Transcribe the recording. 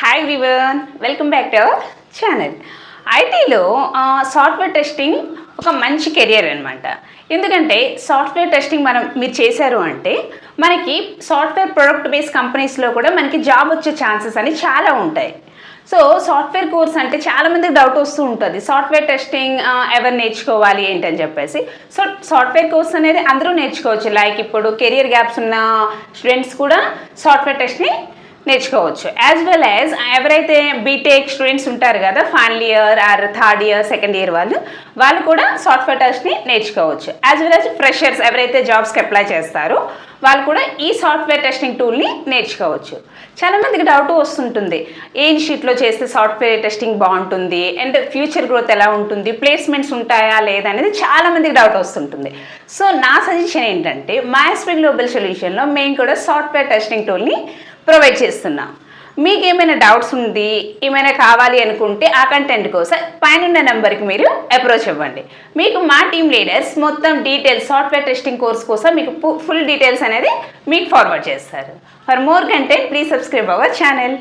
Hi everyone, welcome back to our channel. ఐటీలో software testing ఒక మంచి కెరియర్ అనమాట. ఎందుకంటే సాఫ్ట్వేర్ టెస్టింగ్ మీరు చేశారు అంటే మనకి సాఫ్ట్వేర్ ప్రొడక్ట్ బేస్డ్ కంపెనీస్లో కూడా మనకి జాబ్ వచ్చే ఛాన్సెస్ అని చాలా ఉంటాయి. సో సాఫ్ట్వేర్ కోర్స్ అంటే చాలామందికి డౌట్ వస్తూ ఉంటుంది, సాఫ్ట్వేర్ టెస్టింగ్ ఎవరు నేర్చుకోవాలి ఏంటని చెప్పేసి. సో సాఫ్ట్వేర్ కోర్స్ అనేది అందరూ నేర్చుకోవచ్చు. లైక్ ఇప్పుడు కెరియర్ గ్యాప్స్ ఉన్న స్టూడెంట్స్ కూడా సాఫ్ట్వేర్ టెస్ట్ని నేర్చుకోవచ్చు. యాజ్ వెల్ యాజ్ ఎవరైతే బీటెక్ స్టూడెంట్స్ ఉంటారు కదా, final year or third year second year వాళ్ళు కూడా సాఫ్ట్వేర్ టెస్ట్ని నేర్చుకోవచ్చు. యాజ్ వెల్ యాజ్ ఫ్రెషర్స్ ఎవరైతే జాబ్స్కి అప్లై చేస్తారో వాళ్ళు కూడా ఈ సాఫ్ట్వేర్ టెస్టింగ్ టూల్ని నేర్చుకోవచ్చు. చాలామందికి డౌట్ వస్తుంటుంది, ఏ ఇన్స్టిట్యూట్లో చేస్తే సాఫ్ట్వేర్ టెస్టింగ్ బాగుంటుంది అండ్ ఫ్యూచర్ గ్రోత్ ఎలా ఉంటుంది, ప్లేస్మెంట్స్ ఉంటాయా లేదా అనేది చాలామందికి డౌట్ వస్తుంటుంది. సో నా సజెషన్ ఏంటంటే మైస్పీ గ్లోబల్ సొల్యూషన్లో మేము కూడా సాఫ్ట్వేర్ టెస్టింగ్ టూల్ని ప్రొవైడ్ చేస్తున్నాం. మీకు ఏమైనా డౌట్స్ ఉంది, ఏమైనా కావాలి అనుకుంటే ఆ కంటెంట్ కోసం పైన నెంబర్కి మీరు అప్రోచ్ అవ్వండి. మీకు మా టీమ్ లీడర్స్ మొత్తం డీటెయిల్స్ సాఫ్ట్వేర్ టెస్టింగ్ కోర్స్ కోసం మీకు ఫుల్ డీటెయిల్స్ అనేది మీకు ఫార్వర్డ్ చేస్తారు. For more content please subscribe our channel.